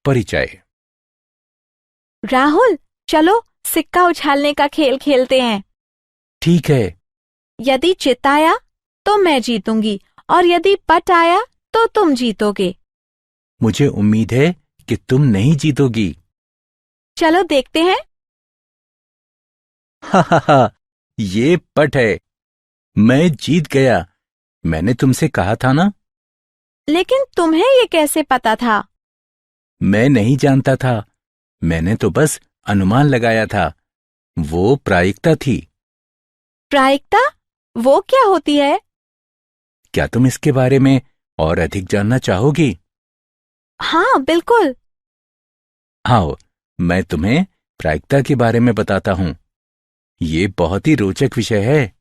परिचय। राहुल, चलो सिक्का उछालने का खेल खेलते हैं। ठीक है। यदि चित आया तो मैं जीतूंगी और यदि पट आया तो तुम जीतोगे। मुझे उम्मीद है कि तुम नहीं जीतोगी। चलो देखते हैं। हा हा हा, ये पट है। मैं जीत गया। मैंने तुमसे कहा था ना। लेकिन तुम्हें ये कैसे पता था? मैं नहीं जानता था। मैंने तो बस अनुमान लगाया था। वो प्रायिकता थी। प्रायिकता? वो क्या होती है? क्या तुम इसके बारे में और अधिक जानना चाहोगी? हाँ, बिल्कुल। आओ, मैं तुम्हें प्रायिकता के बारे में बताता हूं। ये बहुत ही रोचक विषय है।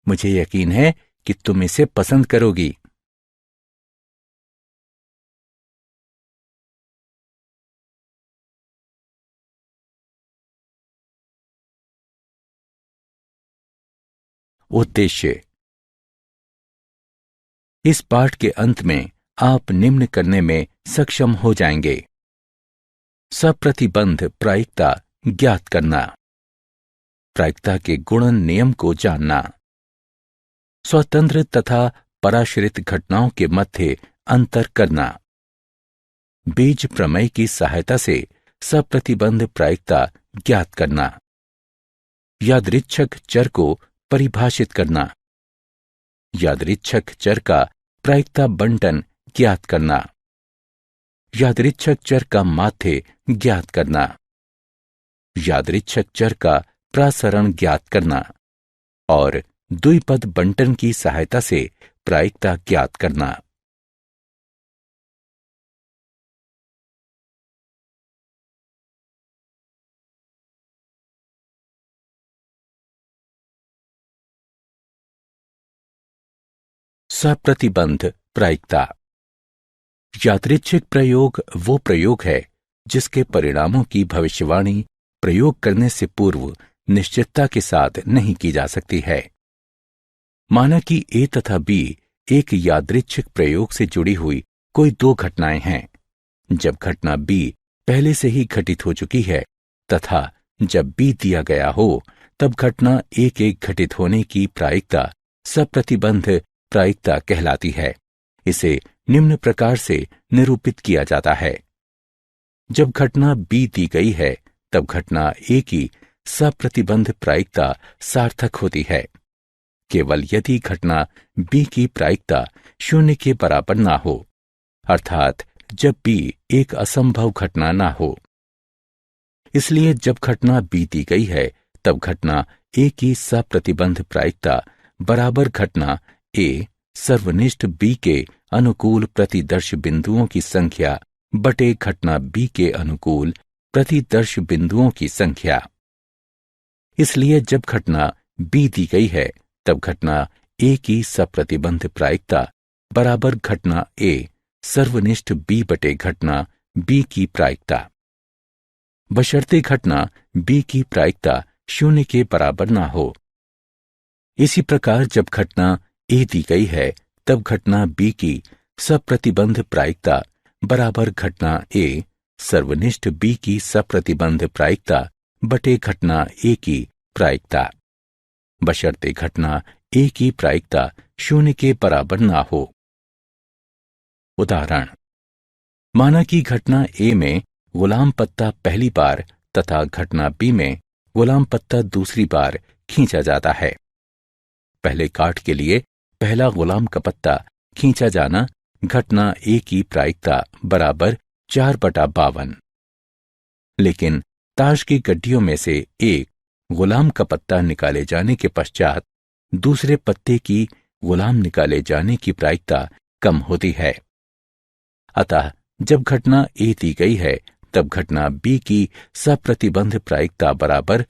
मुझे यकीन है कि तुम इसे पसंद करोगी। उद्देश्य। इस पाठ के अंत में आप निम्न करने में सक्षम हो जाएंगे। सप्रतिबंध प्रायिकता ज्ञात करना। प्रायिकता के गुणन नियम को जानना। स्वतंत्र तथा पराश्रित घटनाओं के मध्य अंतर करना। बीज प्रमेय की सहायता से सप्रतिबंध प्रायिकता ज्ञात करना। यादृच्छक चर को परिभाषित करना। यादृच्छक चर का प्रायिकता बंटन ज्ञात करना। यादृच्छक चर का माध्य ज्ञात करना। यादृच्छक चर का प्रसरण ज्ञात करना और द्विपद बंटन की सहायता से प्रायिकता ज्ञात करना। सप्रतिबंध प्रायिकता। यादृच्छिक प्रयोग वो प्रयोग है जिसके परिणामों की भविष्यवाणी प्रयोग करने से पूर्व निश्चितता के साथ नहीं की जा सकती है। माना कि ए तथा बी एक यादृच्छिक प्रयोग से जुड़ी हुई कोई दो घटनाएं हैं। जब घटना बी पहले से ही घटित हो चुकी है तथा जब बी दिया गया हो तब घटना एक एक घटित होने की प्रायिकता सप्रतिबंध प्रायिकता कहलाती है। इसे निम्न प्रकार से निरूपित किया जाता है। जब घटना बी दी गई है तब घटना ए की सप्रतिबंध प्रायिकता सार्थक होती है केवल यदि घटना बी की प्रायिकता शून्य के बराबर ना हो, अर्थात जब बी एक असंभव घटना ना हो। इसलिए जब घटना बी दी गई है तब घटना ए की सप्रतिबंध प्रायिकता बराबर घटना ए सर्वनिष्ठ बी के अनुकूल प्रतिदर्श बिंदुओं की संख्या बटे घटना बी के अनुकूल प्रतिदर्श बिंदुओं की संख्या। इसलिए जब घटना बी दी गई है तब घटना ए की सप्रतिबंध प्रायिकता बराबर घटना ए सर्वनिष्ठ बी बटे घटना बी की प्रायिकता, बशर्ते घटना बी की प्रायिकता शून्य के बराबर ना हो। इसी प्रकार जब घटना ए दी गई है तब घटना बी की सप्रतिबंध प्रायिकता बराबर घटना ए सर्वनिष्ठ बी की सप्रतिबंध प्रायिकता बटे घटना ए की प्रायिकता, बशर्ते घटना ए की प्रायिकता शून्य के बराबर ना हो। उदाहरण। माना कि घटना ए में गुलाम पत्ता पहली बार तथा घटना बी में गुलाम पत्ता दूसरी बार खींचा जाता है। पहले काट के लिए पहला गुलाम का पत्ता खींचा जाना घटना ए की प्रायिकता बराबर 4/52। लेकिन ताश की गड्डियों में से एक गुलाम का पत्ता निकाले जाने के पश्चात दूसरे पत्ते की गुलाम निकाले जाने की प्रायिकता कम होती है। अतः जब घटना ए दी गई है तब घटना बी की सप्रतिबंध प्रायिकता बराबर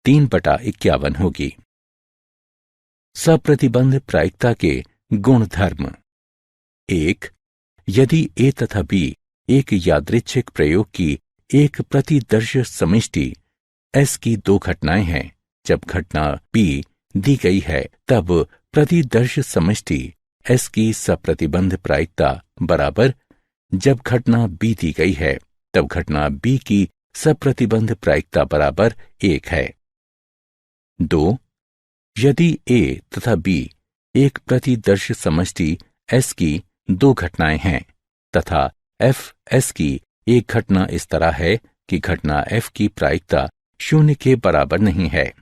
3/51 होगी। सप्रतिबंध प्रायिकता के गुण धर्म। 1. यदि ए तथा बी एक यादृच्छिक प्रयोग की एक प्रतिदर्श समिष्टि एस की दो घटनाएं हैं, जब घटना बी दी गई है तब प्रतिदर्श समष्टि एस की सप्रतिबंध प्रायिकता बराबर जब घटना बी दी गई है तब घटना बी की सप्रतिबंध प्रायिकता बराबर 1 है। 2. यदि ए तथा बी एक प्रतिदर्श समष्टि एस की दो घटनाएं हैं तथा एफ एस की एक घटना इस तरह है कि घटना एफ की प्रायिकता 0 के बराबर नहीं है,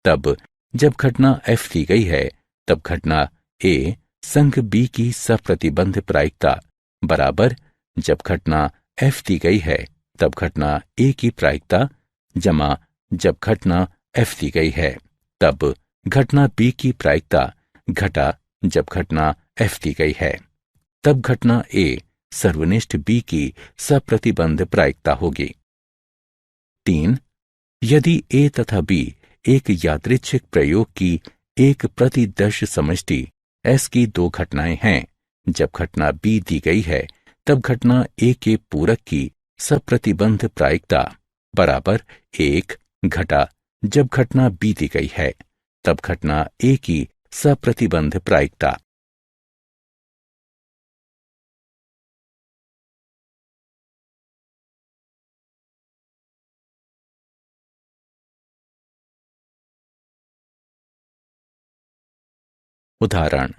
तब जब घटना एफ दी गई है तब घटना ए संघ बी की सप्रतिबंध प्रायिकता बराबर जब घटना एफ दी गई है तब घटना ए की प्रायिकता जमा जब घटना एफ दी गई है तब घटना बी की प्रायिकता घटा जब घटना एफ दी गई है, तब घटना ए सर्वनिष्ठ बी की सप्रतिबंध प्रायिकता होगी। 3. यदि ए तथा बी एक यादृच्छिक प्रयोग की एक प्रतिदर्श समष्टि एस की दो घटनाएं हैं, जब घटना बी दी गई है तब घटना ए के पूरक की सप्रतिबंध प्रायिकता बराबर 1 घटा जब घटना बी दी गई है तब घटना ए की सप्रतिबंध प्रायिकता। उदाहरण: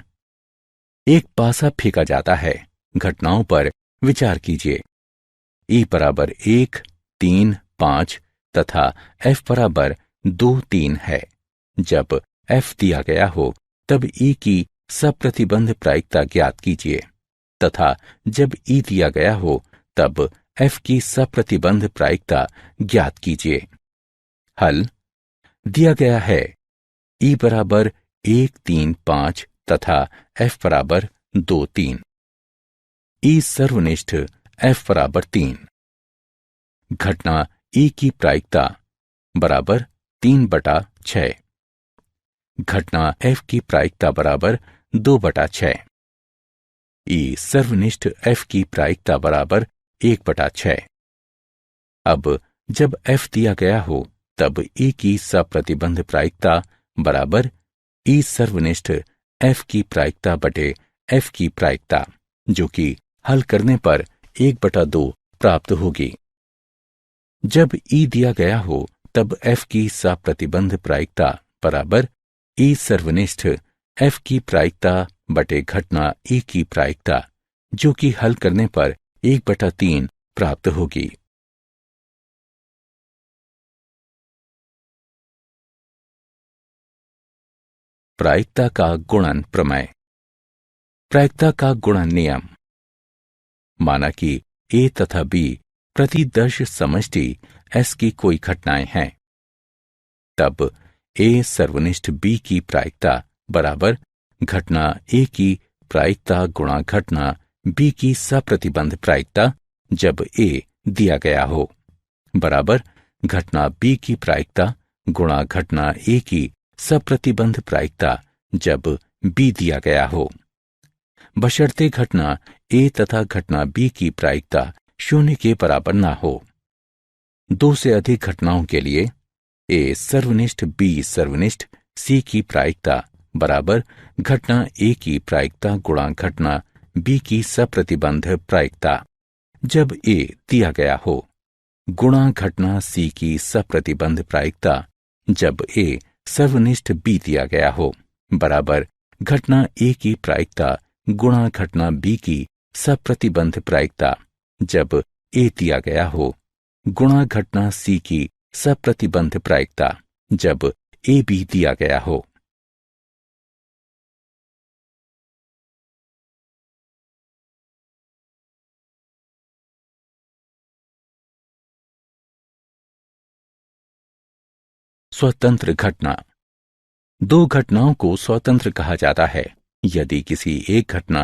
एक पासा फेंका जाता है। घटनाओं पर विचार कीजिए। ई बराबर 1, 3, 5 तथा एफ बराबर 2, 3 है। जब एफ दिया गया हो तब ई की सप्रतिबंध प्रायिकता ज्ञात कीजिए तथा जब ई दिया गया हो तब एफ की सप्रतिबंध प्रायिकता ज्ञात कीजिए। हल दिया गया है ई बराबर 1, 3, 5 तथा एफ बराबर 2, 3। ई सर्वनिष्ठ एफ बराबर 3। घटना ई की प्रायिकता बराबर 3/6। घटना एफ की प्रायिकता बराबर 2/6। ई सर्वनिष्ठ एफ की प्रायिकता बराबर 1/6। अब जब एफ दिया गया हो तब ई की सप्रतिबंध प्रायिकता बराबर ई सर्वनिष्ठ एफ की प्रायिकता बटे एफ की प्रायिकता, जो कि हल करने पर 1/2 प्राप्त होगी। जब ई दिया गया हो तब एफ की सप्रतिबंध प्रायिकता बराबर ई सर्वनिष्ठ एफ की प्रायिकता बटे घटना ई की प्रायिकता, जो कि हल करने पर 1/3 प्राप्त होगी। प्रायिकता का गुणन प्रमेय। प्रायिकता का गुणन नियम। माना कि ए तथा बी प्रतिदर्श समष्टि एस की कोई घटनाएं हैं, तब ए सर्वनिष्ठ बी की प्रायिकता बराबर घटना ए की प्रायिकता गुणा घटना बी की सप्रतिबंध प्रायिकता जब ए दिया गया हो बराबर घटना बी की प्रायिकता गुणा घटना ए की सप्रतिबंध प्रायिकता जब बी दिया गया हो, बशर्ते घटना ए तथा घटना बी की प्रायिकता 0 के बराबर ना हो। 2 से अधिक घटनाओं के लिए ए सर्वनिष्ठ बी सर्वनिष्ठ सी की प्रायिकता बराबर घटना ए की प्रायिकता गुणा घटना बी की सप्रतिबंध प्रायिकता जब ए दिया गया हो, गुणा घटना सी की सप्रतिबंध प्रायिकता जब ए सर्वनिष्ठ बी दिया गया हो बराबर घटना ए की प्रायिकता गुणा घटना बी की सप्रतिबंध प्रायिकता जब ए दिया गया हो गुणा घटना सी की सप्रतिबंध प्रायिकता जब ए बी दिया गया हो। स्वतंत्र घटना। 2 घटनाओं को स्वतंत्र कहा जाता है यदि किसी एक घटना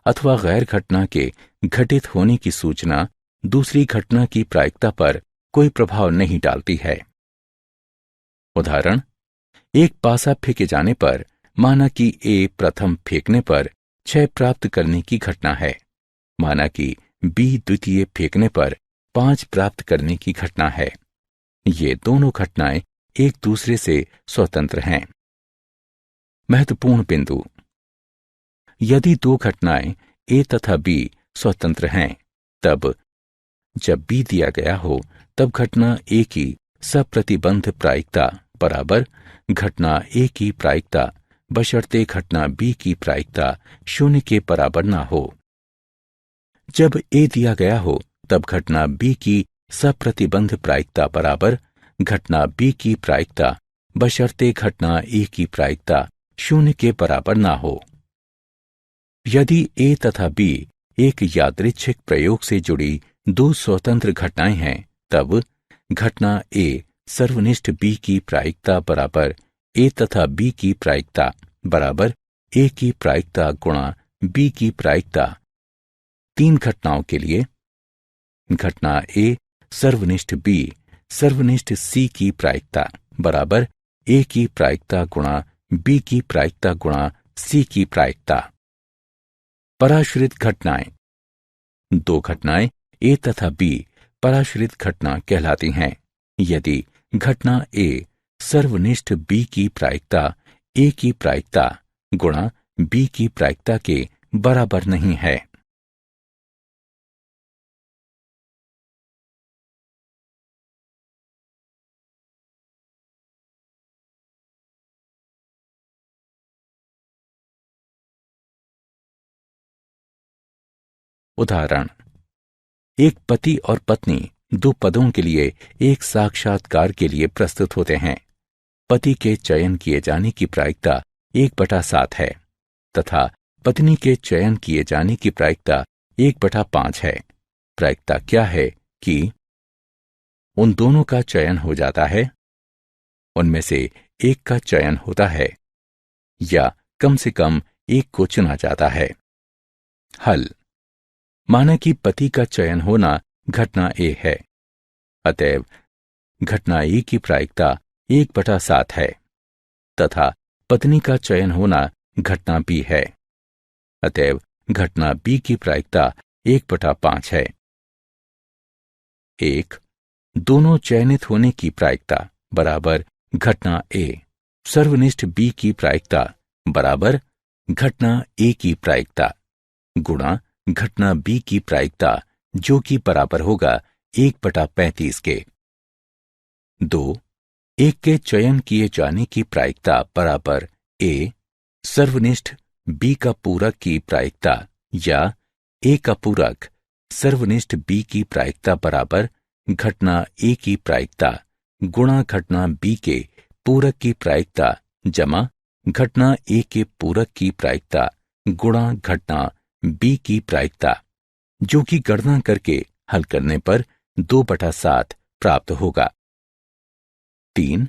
अथवा गैर घटना के घटित होने की सूचना दूसरी घटना की प्रायिकता पर कोई प्रभाव नहीं डालती है। उदाहरण: एक पासा फेंके जाने पर माना कि ए प्रथम फेंकने पर 6 प्राप्त करने की घटना है, माना कि बी द्वितीय फेंकने पर 5 प्राप्त करने की घटना है। ये दोनों घटनाएं एक दूसरे से स्वतंत्र हैं। महत्वपूर्ण बिंदु: यदि 2 घटनाएं ए तथा बी स्वतंत्र हैं, तब जब बी दिया गया हो तब घटना ए की सप्रतिबंध प्रायिकता बराबर घटना ए की प्रायिकता बशर्ते घटना बी की प्रायिकता 0 के बराबर ना हो। जब ए दिया गया हो तब घटना बी की सप्रतिबंध प्रायिकता बराबर घटना बी की प्रायिकता बशर्ते घटना ए की प्रायिकता 0 के बराबर ना हो। यदि ए तथा बी एक यादृच्छिक प्रयोग से जुड़ी दो स्वतंत्र घटनाएं हैं तब घटना ए सर्वनिष्ठ बी की प्रायिकता बराबर ए तथा बी की प्रायिकता बराबर ए की प्रायिकता गुणा बी की प्रायिकता। 3 घटनाओं के लिए घटना ए सर्वनिष्ठ बी सर्वनिष्ठ सी की प्रायिकता बराबर ए की प्रायिकता गुणा बी की प्रायिकता गुणा सी की प्रायिकता। पराश्रित घटनाएं। 2 घटनाएं ए तथा बी पराश्रित घटना कहलाती हैं यदि घटना ए सर्वनिष्ठ बी की प्रायिकता ए की प्रायिकता गुणा बी की प्रायिकता के बराबर नहीं है। उदाहरण, एक पति और पत्नी 2 पदों के लिए एक साक्षात्कार के लिए प्रस्तुत होते हैं। पति के चयन किए जाने की प्रायिकता 1/7 है तथा पत्नी के चयन किए जाने की प्रायिकता 1/5 है। प्रायिकता क्या है कि उन दोनों का चयन हो जाता है, उनमें से एक का चयन होता है या कम से कम एक को चुना जाता है। हल, माना कि पति का चयन होना घटना ए है, अतएव घटना ए की प्रायिकता 1/7 है तथा पत्नी का चयन होना घटना बी है, अतएव घटना बी की प्रायिकता 1/5 है। 1. दोनों चयनित होने की प्रायिकता बराबर घटना ए सर्वनिष्ठ बी की प्रायिकता बराबर घटना ए की प्रायिकता गुणा घटना बी की प्रायिकता जो कि बराबर होगा 1/35 के। 2. एक के चयन किए जाने की प्रायिकता बराबर ए सर्वनिष्ठ बी का पूरक की प्रायिकता या ए का पूरक सर्वनिष्ठ बी की प्रायिकता बराबर घटना ए की प्रायिकता गुणा घटना बी के पूरक की प्रायिकता जमा घटना ए के पूरक की प्रायिकता गुणा घटना बी की प्रायिकता, जो कि गणना करके हल करने पर 2/7 प्राप्त होगा। 3.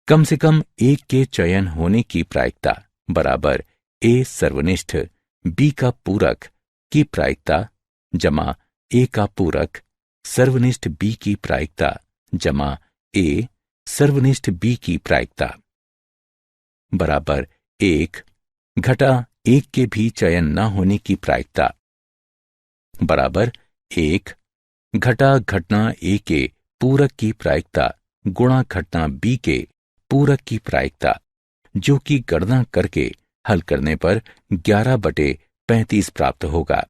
कम से कम एक के चयन होने की प्रायिकता बराबर ए सर्वनिष्ठ बी का पूरक की प्रायिकता जमा ए का पूरक सर्वनिष्ठ बी की प्रायिकता जमा ए सर्वनिष्ठ बी की प्रायिकता बराबर 1 घटा एक के भी चयन न होने की प्रायिकता बराबर 1 घटा घटना ए के पूरक की प्रायिकता गुणा घटना बी के पूरक की प्रायिकता, जो कि गणना करके हल करने पर 11/35 प्राप्त होगा।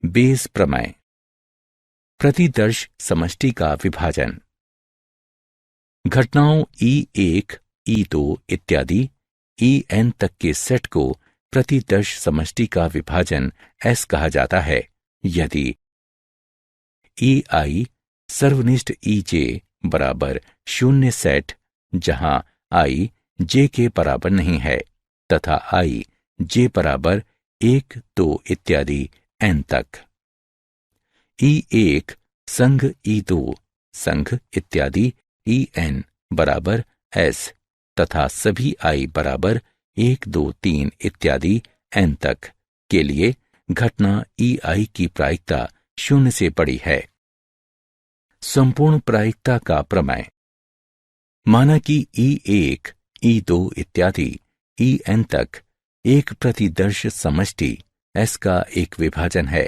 बेस प्रमेय। प्रतिदर्श समष्टि का विभाजन। घटनाओं E1, E2 इत्यादि En तक के सेट को प्रतिदर्श समष्टि का विभाजन S कहा जाता है यदि EI सर्वनिष्ठ EJ बराबर 0 सेट जहां I J के बराबर नहीं है तथा I J बराबर 1, 2 इत्यादि N तक। E1 संघ E2 संघ इत्यादि En बराबर S तथा सभी I बराबर 1, 2, 3 इत्यादि N तक के लिए घटना EI की प्रायिकता 0 से बड़ी है। संपूर्ण प्रायिकता का प्रमेय। माना कि E1, E2 इत्यादि En तक एक प्रतिदर्श समष्टि S का एक विभाजन है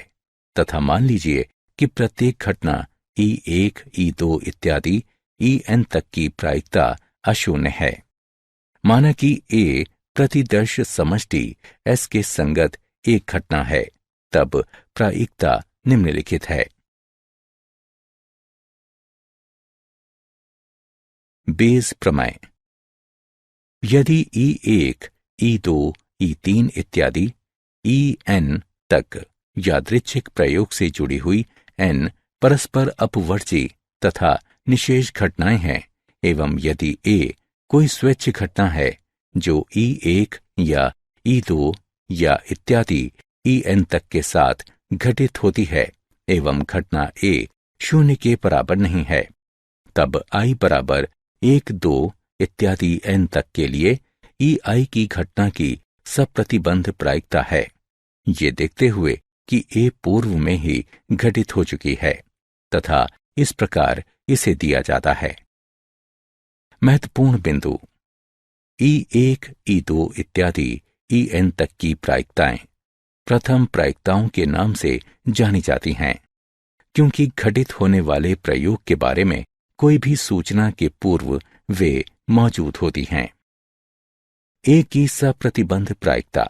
तथा मान लीजिए कि प्रत्येक घटना E1, E2 इत्यादि En तक की प्रायिकता अशून्य है। माना कि ए प्रतिदर्श समष्टि एस के संगत एक घटना है, तब प्रायिकता निम्नलिखित है। बेस प्रमेय। यदि E1, E2, E3 इत्यादि En तक यादृच्छिक प्रयोग से जुड़ी हुई n परस्पर अपवर्ती तथा निशेष घटनाएं हैं, एवं यदि A कोई स्वैच्छ घटना है जो E1 या E2 या इत्यादि En तक के साथ घटित होती है, एवं घटना A शून्य के बराबर नहीं है, तब I बराबर 1, 2 इत्यादि n तक के लिए EI की घटना की सप्रतिबंध प्रायिकता है, ये देखते हुए कि A पूर्व में ही घटित हो चुकी है, तथा इस प्रकार इसे दिया जाता है। महत्वपूर्ण बिंदु। E1, E2 इत्यादि En तक की प्रायिकताएं प्रथम प्रायिकताओं के नाम से जानी जाती हैं, क्योंकि घटित होने वाले प्रयोग के बारे में कोई भी सूचना के पूर्व वे मौजूद होती हैं। A की सप्रतिबंध प्रायिकता।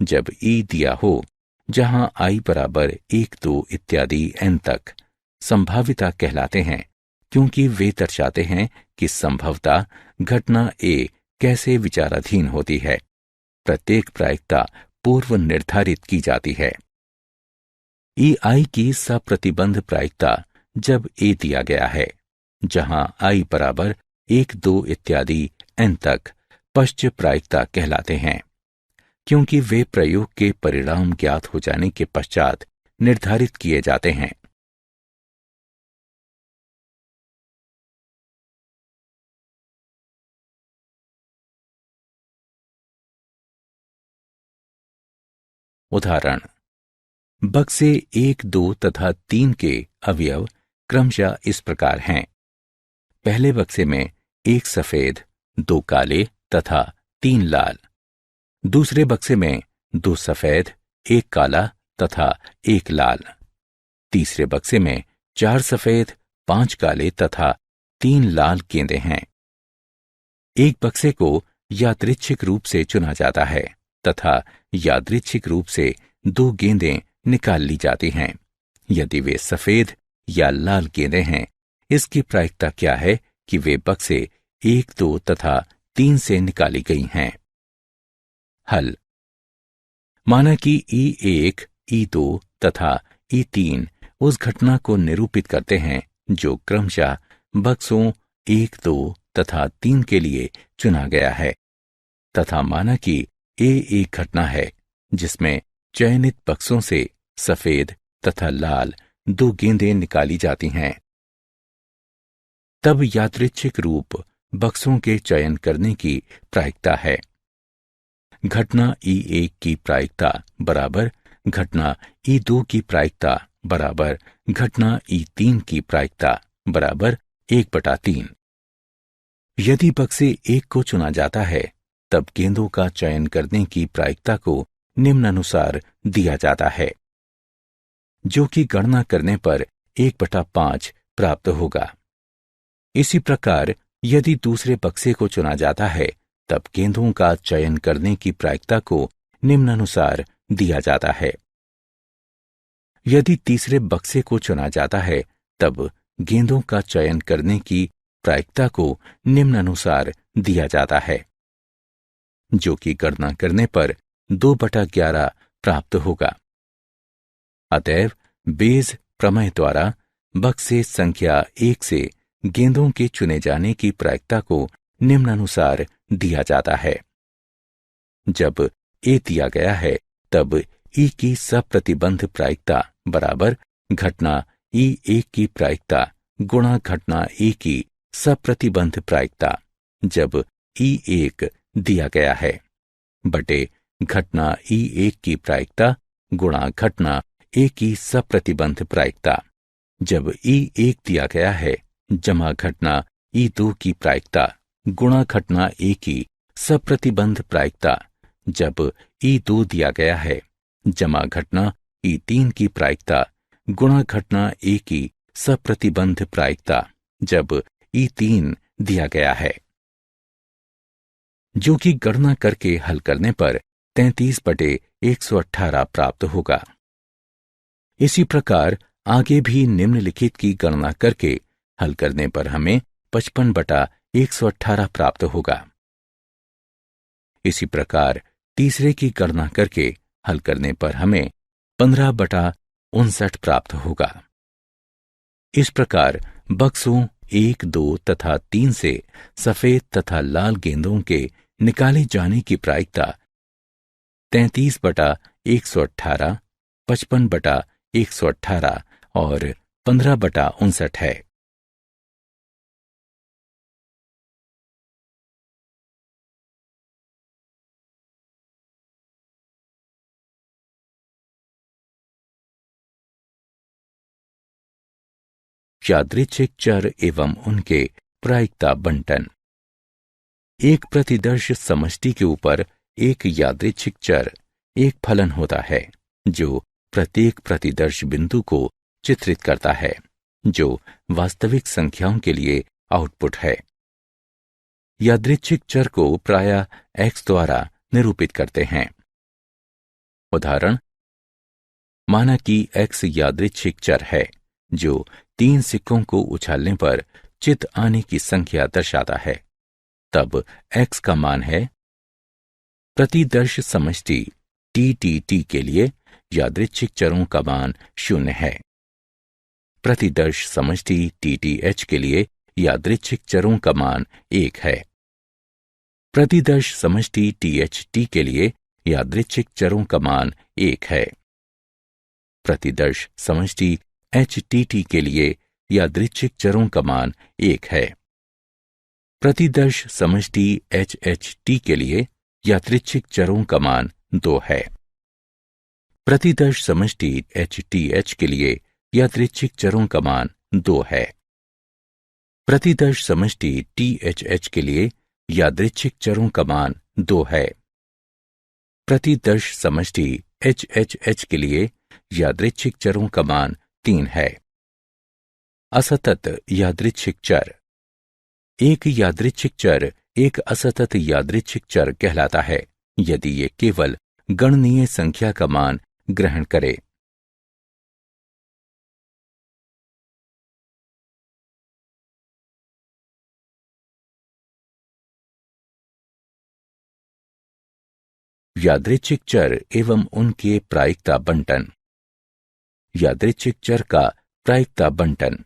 जब E दिया हो, जहां I बराबर 1, 2 इत्यादि n तक संभाविता कहलाते हैं, क्योंकि वे दर्शाते हैं कि संभवतः घटना A कैसे विचाराधीन होती है। प्रत्येक प्रायिकता पूर्व निर्धारित की जाती है। EI की सप्रतिबंध प्रायिकता जब A दिया गया है, जहां I बराबर 1, 2 इत्यादि n तक पश्च प्रायिकता कहलाते हैं, क्योंकि वे प्रयोग के परिणाम ज्ञात हो जाने के पश्चात निर्धारित किए जाते हैं। उदाहरण। बक्से 1, 2 तथा 3 के अवयव क्रमशः इस प्रकार हैं। पहले बक्से में 1 सफेद, 2 काले तथा 3 लाल। दूसरे बक्से में 2 सफेद, 1 काला तथा 1 लाल। तीसरे बक्से में 4 सफेद, 5 काले तथा 3 लाल गेंदें हैं। एक बक्से को यादृच्छिक रूप से चुना जाता है तथा यादृच्छिक रूप से 2 गेंदें निकाल ली जाती हैं। यदि वे सफेद या लाल गेंदें हैं, इसकी प्रायिकता क्या है कि वे बक्से 1, 2 तथा 3 से निकाली गई हैं। हल। माना कि E1, E2 तथा E3 उस घटना को निरूपित करते हैं जो क्रमशः बक्सों 1, 2 तथा 3 के लिए चुना गया है, तथा माना कि A एक घटना है जिसमें चयनित बक्सों से सफेद तथा लाल 2 गेंदें निकाली जाती हैं। तब यादृच्छिक रूप बक्सों के चयन करने की प्रायिकता है। घटना E1 की प्रायिकता बराबर घटना E2 की प्रायिकता बराबर घटना E3 की प्रायिकता बराबर 1/3। यदि बक्से 1 को चुना जाता है, तब गेंदों का चयन करने की प्रायिकता को निम्नानुसार दिया जाता है, जो कि गणना करने पर 1/5 प्राप्त होगा। इसी प्रकार यदि दूसरे बक्से को चुना जाता है, तब गेंदों का चयन करने की प्रायिकता को निम्नानुसार दिया जाता है। यदि तीसरे बक्से को चुना जाता है, तब गेंदों का चयन करने की प्रायिकता को निम्नानुसार दिया जाता है, जो कि गणना करने पर 2/11 प्राप्त होगा। अतएव बेज प्रमेय द्वारा बक्से संख्या 1 से गेंदों के चुने जाने की प्रायिकता को निम्नानुसार दिया जाता है। जब A दिया गया है, तब E की सप्रतिबंध प्रायिकता बराबर घटना E1 की प्रायिकता गुणा घटना A की सप्रतिबंध प्रायिकता जब E1 दिया गया है, बटे घटना E1 की प्रायिकता गुणा घटना A की सप्रतिबंध प्रायिकता जब E1 दिया गया है, जमा घटना E2 की प्रायिकता गुणा घटना A की सप्रतिबंध प्रायिकता जब E2 दिया गया है, जमा घटना E3 की प्रायिकता गुणा घटना A की सप्रतिबंध प्रायिकता जब E3 दिया गया है। जो कि गणना करके हल करने पर 33/118 प्राप्त होगा। इसी प्रकार आगे भी निम्नलिखित की गणना करके हल करने पर हमें 55/118 प्राप्त होगा। इसी प्रकार तीसरे की गणना करके हल करने पर हमें 15/59 प्राप्त होगा। इस प्रकार बक्सों 1, 2 तथा 3 से सफेद तथा लाल गेंदों के निकाले जाने की प्रायिकता 33/118, 55/118 और 15/59 है। यादृच्छिक चर एवं उनके प्रायिकता बंटन। एक प्रतिदर्श समष्टि के ऊपर एक यादृच्छिक चर एक फलन होता है जो प्रत्येक प्रतिदर्श बिंदु को चित्रित करता है, जो वास्तविक संख्याओं के लिए आउटपुट है। यादृच्छिक चर को प्रायः x द्वारा निरूपित करते हैं। उदाहरण, माना कि x यादृच्छिक चर है जो 3 सिक्कों को उछालने पर चित आने की संख्या दर्शाता है। तब x का मान है। प्रतिदर्श समष्टि TTT के लिए यादृच्छिक चरों का मान 0 है। प्रतिदर्श समष्टि TTH के लिए यादृच्छिक चरों का मान 1 है। प्रतिदर्श समष्टि THT के लिए यादृच्छिक चरों का मान 1 है। प्रतिदर्श समष्टि HTT के लिए यादृच्छिक चरों का मान 1 है। प्रतिदर्श समष्टि HHT के लिए यादृच्छिक चरों का मान 2 है। प्रतिदर्श समष्टि HTH के लिए यादृच्छिक चरों का मान 2 है। प्रतिदर्श समष्टि THH के लिए यादृच्छिक चरों का मान 2 है। प्रतिदर्श समष्टि HHH के लिए यादृच्छिक चरों का मान 3 है। असतत यादृच्छिक चर। एक यादृच्छिक चर एक असतत यादृच्छिक चर कहलाता है यदि ये केवल गणनीय संख्या का मान ग्रहण करे। यादृच्छिक चर एवं उनके प्रायिकता बंटन। यादृच्छिक चर का प्रायिकता बंटन।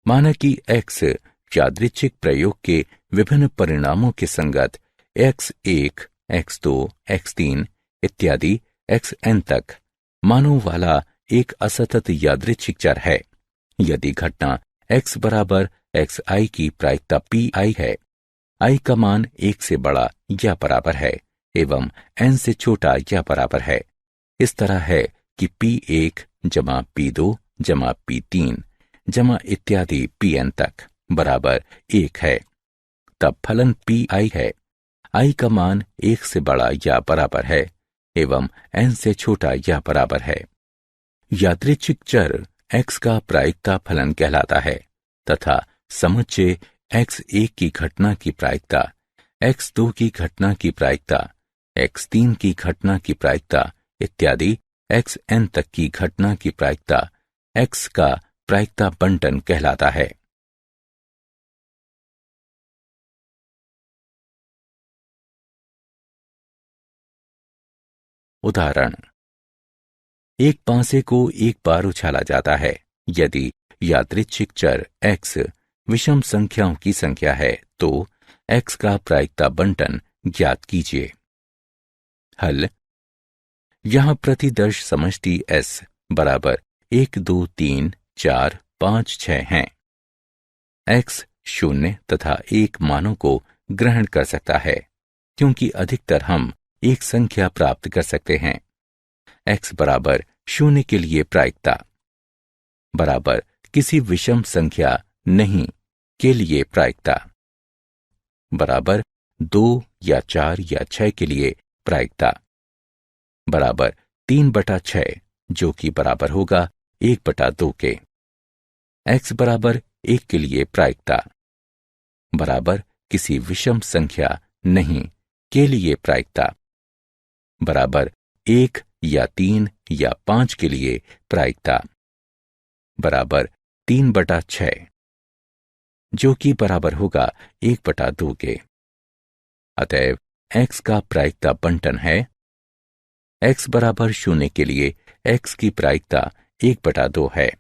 माना कि x यादृच्छिक प्रयोग के विभिन्न परिणामों के संगत x1, x2, x3 इत्यादि xn तक मानों वाला एक असतत यादृच्छिक चर है। यदि घटना x बराबर xi की प्रायिकता pi है, i का मान 1 से बड़ा या बराबर है एवं n से छोटा या बराबर है। इस तरह है कि p1 जमा p2 जमा p3 जमा इत्यादि pn तक बराबर 1 है, तब फलन pi है। i का मान 1 से बड़ा या बराबर है एवं n से छोटा या बराबर है। यादृच्छिक चर x का प्रायिकता फलन कहलाता है तथा समुच्चय x1 की घटना की प्रायिकता, x2 की घटना की प्रायिकता, x3 की घटना की प्रायिकता इत्यादि xn तक की घटना की प्रायिकता x का प्रायिकता बंटन कहलाता है। उदाहरण, एक पांसे को एक बार उछाला जाता है यदि यादृच्छिक चर x विषम संख्याओं की संख्या है तो x का प्रायिकता बंटन ज्ञात कीजिए। हल। यहां प्रतिदर्श समष्टि S बराबर 1, 2, 3, 4, 5, 6 हैं। x 0 तथा 1 मानों को ग्रहण कर सकता है क्योंकि अधिकतर हम एक संख्या प्राप्त कर सकते हैं। x बराबर 0 के लिए प्रायिकता बराबर किसी विषम संख्या नहीं के लिए प्रायिकता बराबर 2 या 4 या 6 के लिए प्रायिकता बराबर 3/6 जो कि बराबर होगा 1/2 के। x बराबर 1 के लिए प्रायिकता बराबर किसी विषम संख्या नहीं के लिए प्रायिकता बराबर 1 या 3 या 5 के लिए प्रायिकता बराबर 3/6 जो कि बराबर होगा 1/2 के। अतएव x का प्रायिकता बंटन है x बराबर 0 के लिए x की प्रायिकता 1/2 है।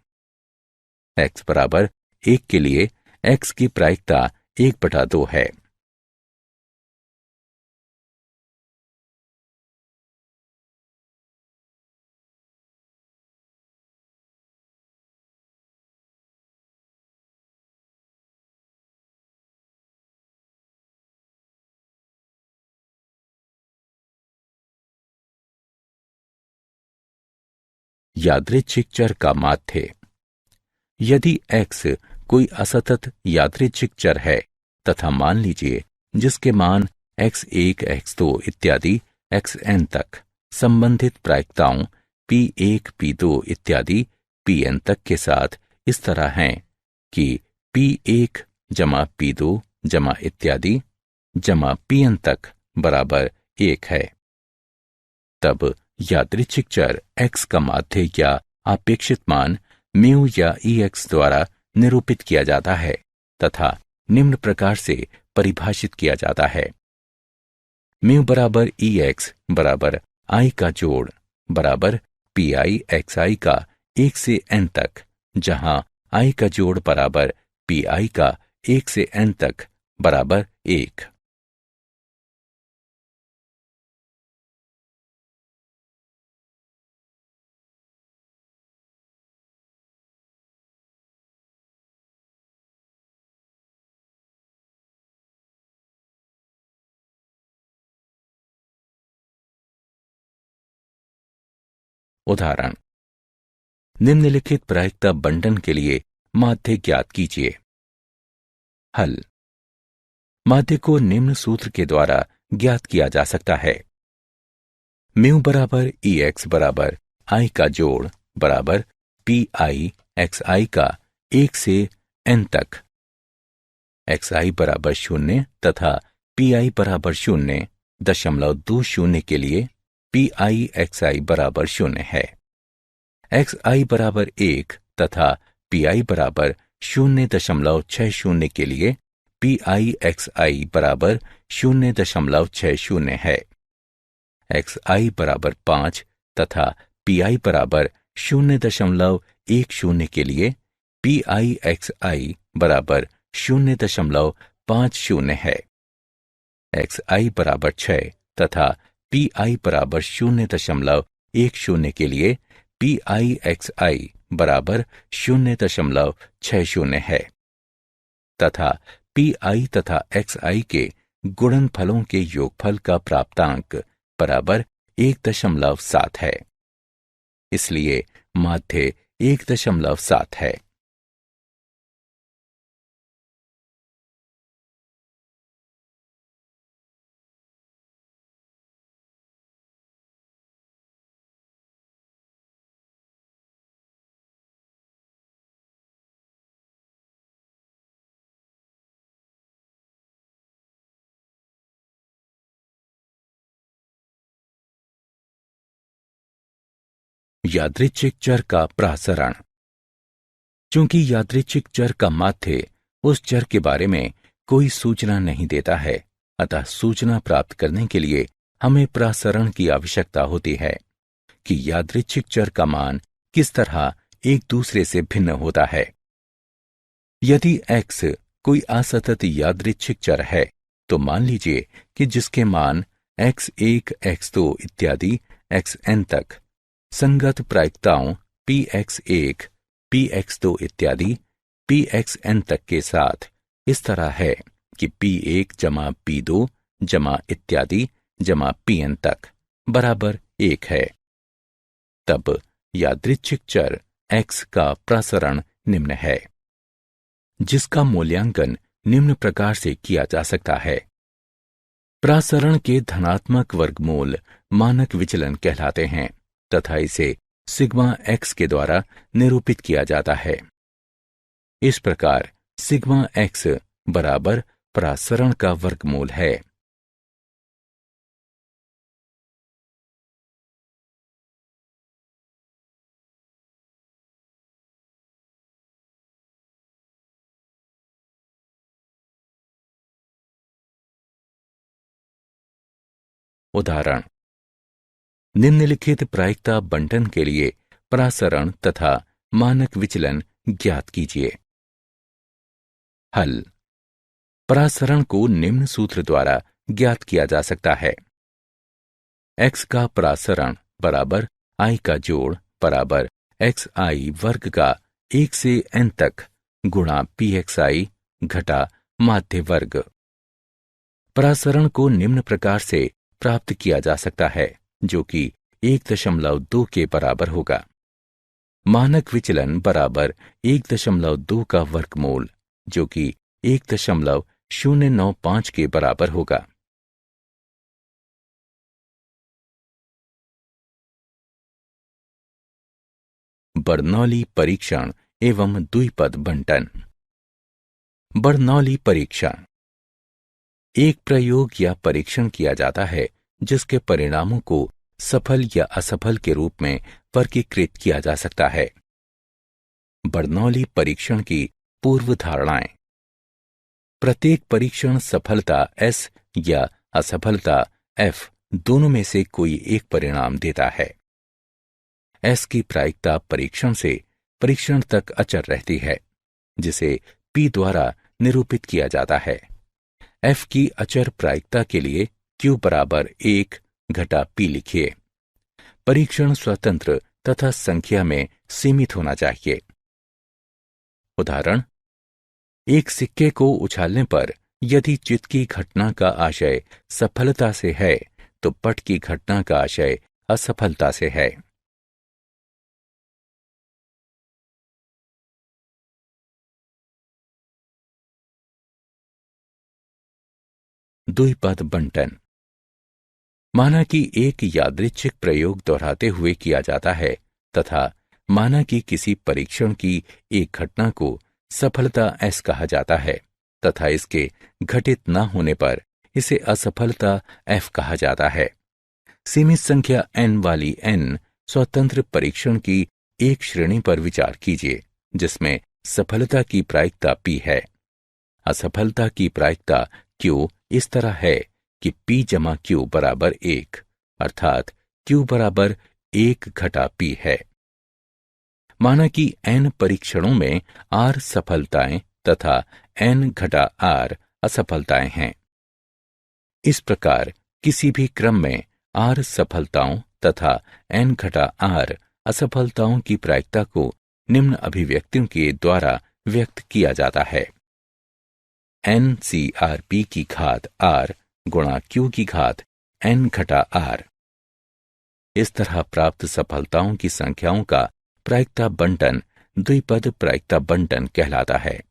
x बराबर 1 के लिए x की प्रायिकता 1/2 है। यादृच्छिक चर का माध्य। यदि x कोई असतत यादृच्छिक चर है तथा मान लीजिए जिसके मान x1, x2 इत्यादि xn तक संबंधित प्रायिकताओं p1, p2 इत्यादि pn तक के साथ इस तरह हैं कि p1 जमा p2 जमा इत्यादि जमा pn तक बराबर 1 है, तब यादृच्छिक चर x का माध्य या अपेक्षित मान म्यू या ex द्वारा निरूपित किया जाता है तथा निम्न प्रकार से परिभाषित किया जाता है। म्यू बराबर ex बराबर i का जोड़ बराबर pi xi का 1 से n तक, जहां i का जोड़ बराबर pi का 1 से n तक बराबर 1। उदाहरण, निम्नलिखित प्रायिकता बंटन के लिए माध्य ज्ञात कीजिए। हल। माध्य को निम्न सूत्र के द्वारा ज्ञात किया जा सकता है। म्यू बराबर ex बराबर i का जोड़ बराबर pi xi का 1 से n तक, xi बराबर 0 तथा pi बराबर 0.20 के लिए pi xi बराबर 0 है। xi बराबर 1 तथा pi बराबर 0.60 के लिए pi xi बराबर 0.60 है। xi बराबर 5 तथा pi बराबर 0.10 के लिए pi xi बराबर 0.50 है। xi बराबर 6 तथा pi बराबर 0.10 के लिए pi xi बराबर 0.60 है तथा pi तथा xi के गुणनफलों के योगफल का प्राप्तांक बराबर 1.7 है। इसलिए माध्य 1.7 है। यादृच्छिक चर का प्रसरण। चूंकि यादृच्छिक चर का माध्य उस चर के बारे में कोई सूचना नहीं देता है, अतः सूचना प्राप्त करने के लिए हमें प्रसरण की आवश्यकता होती है कि यादृच्छिक चर का मान किस तरह एक दूसरे से भिन्न होता है। यदि x कोई असतत यादृच्छिक चर है तो मान लीजिए कि जिसके मान x1, x2 इत्यादि xn तक संगत प्रायिकताओं px1, px2 इत्यादि pxn तक के साथ इस तरह है कि p1 जमा p2 जमा इत्यादि जमा pn तक बराबर 1 है, तब यादृच्छिक चर x का प्रसरण निम्न है, जिसका मूल्यांकन निम्न प्रकार से किया जा सकता है। प्रसरण के धनात्मक वर्गमूल मानक विचलन कहलाते हैं तथा इसे सिग्मा x के द्वारा निरूपित किया जाता है। इस प्रकार सिग्मा x बराबर प्रसरण का वर्गमूल है। उदाहरण, निम्नलिखित प्रायिकता बंटन के लिए परासरण तथा मानक विचलन ज्ञात कीजिए। हल। परासरण को निम्न सूत्र द्वारा ज्ञात किया जा सकता है। x का परासरण बराबर i का जोड़ बराबर xi वर्ग का 1 से n तक गुणा pxi घटा माध्य वर्ग। परासरण को निम्न प्रकार से प्राप्त किया जा सकता है, जो कि 1.2 के बराबर होगा। मानक विचलन बराबर 1.2 का वर्गमूल, जो कि 1.095 के बराबर होगा। बर्नौली परीक्षण एवं द्विपद बंटन। बर्नौली परीक्षण एक प्रयोग या परीक्षण किया जाता है जिसके परिणामों को सफल या असफल के रूप में वर्गीकृत किया जा सकता है। बर्नौली परीक्षण की पूर्व धारणाएं। प्रत्येक परीक्षण सफलता S या असफलता F दोनों में से कोई एक परिणाम देता है। S की प्रायिकता परीक्षण से परीक्षण तक अचर रहती है, जिसे P द्वारा निरूपित किया जाता है। F की अचर प्रायिकता के लिए Q बराबर 1 घटा P लिखिए। परीक्षण स्वतंत्र तथा संख्या में सीमित होना चाहिए। उदाहरण, एक सिक्के को उछालने पर यदि चित्त की घटना का आशय सफलता से है तो पट की घटना का आशय असफलता से है। द्विपद बंटन। माना कि एक यादृच्छिक प्रयोग दोहराते हुए किया जाता है तथा माना कि किसी परीक्षण की एक घटना को सफलता S कहा जाता है तथा इसके घटित न होने पर इसे असफलता F कहा जाता है। सीमित संख्या n वाली n स्वतंत्र परीक्षण की एक श्रेणी पर विचार कीजिए जिसमें सफलता की प्रायिकता P है। असफलता की प्रायिकता Q इस तरह है कि P जमा Q बराबर 1, अर्थात Q बराबर 1 घटा P है। माना कि n परीक्षणों में R सफलताएं तथा n घटा R असफलताएं हैं। इस प्रकार किसी भी क्रम में R सफलताओं तथा n घटा R असफलताओं की प्रायिकता को निम्न अभिव्यक्तियों के द्वारा व्यक्त किया जाता है। NCRP की घात R गुणा Q की घात n घटा R। इस तरह प्राप्त सफलताओं की संख्याओं का प्रायिकता बंटन द्विपद प्रायिकता बंटन कहलाता है।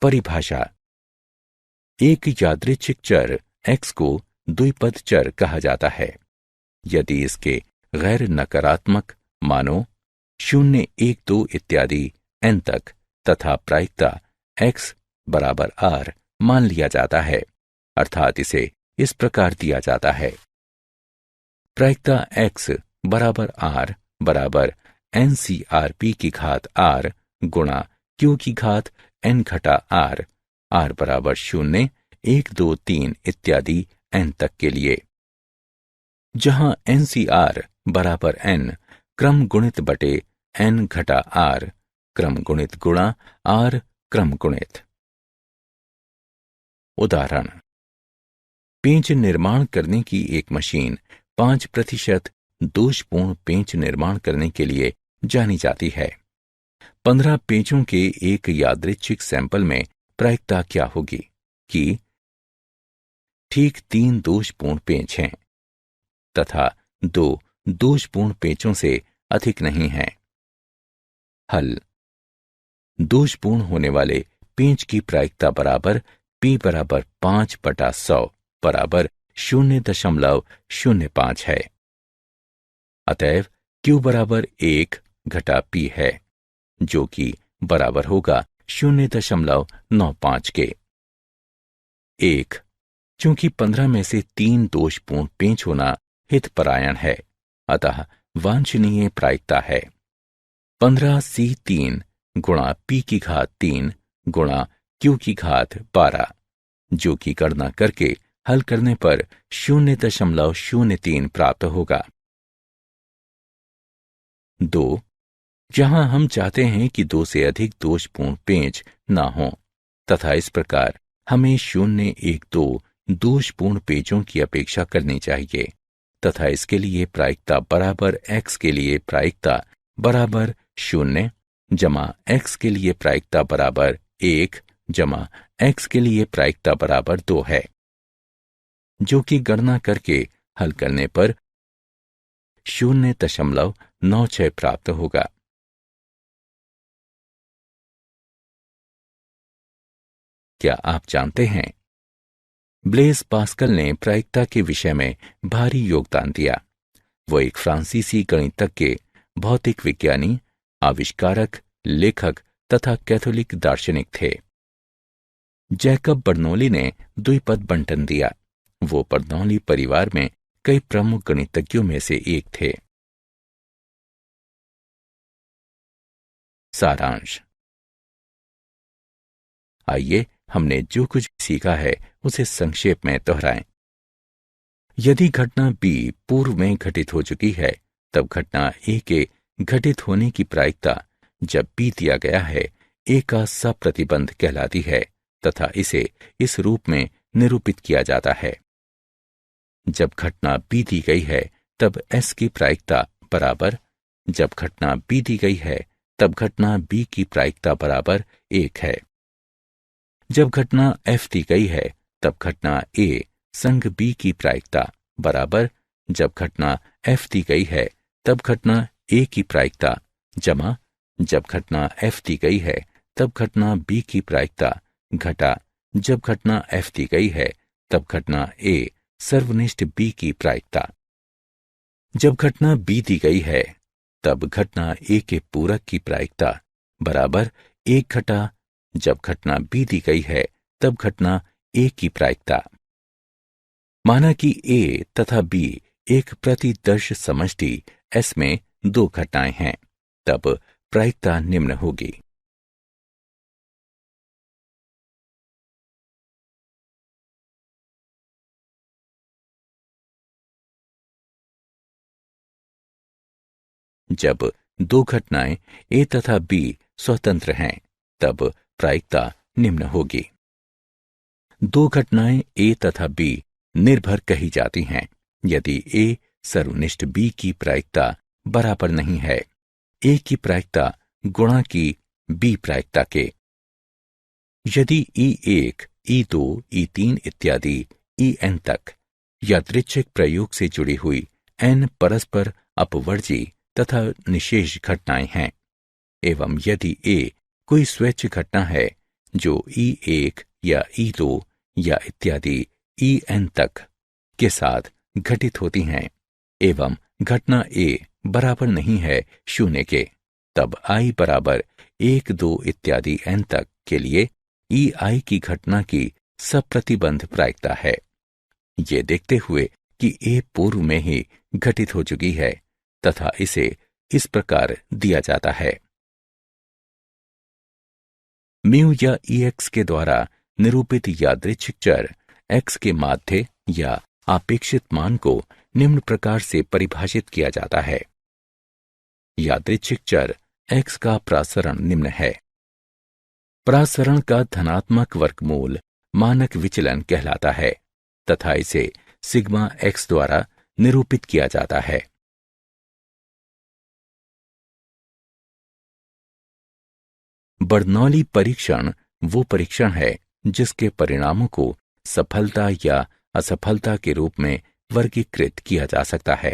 परिभाषा। एक यादृच्छिक चर x को द्विपद चर कहा जाता है यदि इसके गैर नकारात्मक मानों 0, 1, 2 इत्यादि n तक तथा प्रायिकता x बराबर R मान लिया जाता है, अर्थात इसे इस प्रकार दिया जाता है। प्रायिकता x बराबर R बराबर NCRP की घात R गुणा Q की घात n घटा R, R बराबर 0, 1, 2, 3 इत्यादि n तक के लिए, जहां NCR बराबर n क्रम गुणित बटे n घटा R क्रम गुणित गुणा R क्रम गुणित। उदाहरण, पेंच निर्माण करने की एक मशीन 5% दोषपूर्ण पेंच निर्माण करने के लिए जानी जाती है। 15 पेंचों के एक यादृच्छिक सैंपल में प्रायिकता क्या होगी कि ठीक 3 दोषपूर्ण पेंच हैं तथा 2 दोषपूर्ण पेंचों से अधिक नहीं हैं। हल। दोषपूर्ण होने वाले पेंच की प्रायिकता बराबर P बराबर 5/100 बराबर 0.05 है। अतएव Q बराबर 1 घटा P है, जो कि बराबर होगा 0.95 के। 1. चूंकि 15 में से 3 दोषपूर्ण पेंच होना हितपरायण है, अतः वांछनीय प्रायिकता है 15C3 गुणा P की घात 3 गुणा Q की घात 12, जो कि गणना करके हल करने पर 0.03 प्राप्त होगा। 2. जहां हम चाहते हैं कि 2 से अधिक दोषपूर्ण पेंच ना हों तथा इस प्रकार हमें 0, 1, 2 दोषपूर्ण पेंचों की अपेक्षा करनी चाहिए तथा इसके लिए प्रायिकता बराबर x के लिए प्रायिकता बराबर 0 जमा x के लिए प्रायिकता बराबर 1 जमा x के लिए प्रायिकता बराबर 2 है, जो कि गणना करके हल करने पर 0.96 प्राप्त होगा। क्या आप जानते हैं, ब्लेज पास्कल ने प्रायिकता के विषय में भारी योगदान दिया। वो एक फ्रांसीसी गणितज्ञ, भौतिक विज्ञानी, आविष्कारक, लेखक तथा कैथोलिक दार्शनिक थे। जैकब बर्नौली ने द्विपद बंटन दिया। वो बर्नौली परिवार में कई प्रमुख गणितज्ञों में से एक थे। सारांश। आइए हमने जो कुछ सीखा है उसे संक्षेप में दोहराएं। यदि घटना B पूर्व में घटित हो चुकी है, तब घटना A के घटित होने की प्रायिकता जब B दिया गया है A का सप्रतिबंध कहलाती है तथा इसे इस रूप में निरूपित किया जाता है। जब घटना B दी गई है तब S की प्रायिकता बराबर, जब घटना B दी गई है तब घटना B की प्रायिकता बराबर 1 है। जब घटना F दी गई है तब घटना A संग B की प्रायिकता बराबर, जब घटना F दी गई है तब घटना A की प्रायिकता जमा, जब घटना F दी गई है तब घटना B की प्रायिकता घटा, जब घटना F दी गई है तब घटना A सर्वनिष्ठ B की प्रायिकता। जब घटना B दी गई है तब घटना A के पूरक की प्रायिकता बराबर 1 घटा, जब घटना B दी गई है तब घटना A की प्रायिकता। माना कि A तथा B एक प्रतिदर्श समष्टि S में 2 घटनाएं हैं, तब प्रायिकता निम्न होगी। जब 2 घटनाएं A तथा B स्वतंत्र हैं, तब प्रायिकता निम्न होगी। 2 घटनाएं A तथा B निर्भर कही जाती हैं यदि A सर्वनिष्ठ B की प्रायिकता बराबर नहीं है A की प्रायिकता गुणा की B प्रायिकता के। यदि E1, E2, E3 इत्यादि En तक यादृच्छिक प्रयोग से जुड़ी हुई n परस्पर अपवर्जी तथा निशेष घटनाएं हैं एवं यदि A कोई स्वैच्छ घटना है जो E1 या E2 या इत्यादि En तक के साथ घटित होती हैं एवं घटना A बराबर नहीं है 0 के, तब I बराबर 1, 2 इत्यादि n तक के लिए EI की घटना की सप्रतिबंध प्रायिकता है। ये देखते हुए कि A पूर्व में ही घटित हो चुकी है तथा इसे इस प्रकार दिया जाता है। म्यू या EX के द्वारा निरूपित यादृच्छिक चर X के माध्य या आपेक्षित मान को निम्न प्रकार से परिभाषित किया जाता है। यादृच्छिक चर X का प्रासरण निम्न है। प्रासरण का धनात्मक वर्गमूल मानक विचलन कहलाता है तथा इसे सिग्मा X द्वारा निरूपित किया जाता है। बर्नौली परीक्षण वो परीक्षण है जिसके परिणामों को सफलता या असफलता के रूप में वर्गीकृत किया जा सकता है।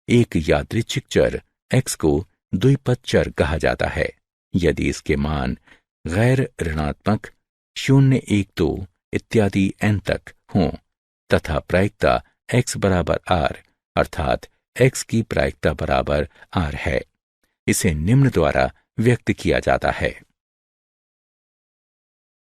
एक यादृच्छिक चर X को द्विपद चर कहा जाता है यदि इसके मान गैर ऋणात्मक 0, 1, 2 इत्यादि n तक हों तथा प्रायिकता X बराबर R अर्थात X की प्रायिकता बराबर R है। इसे निम्न द्वारा व्यक्त किया जाता है।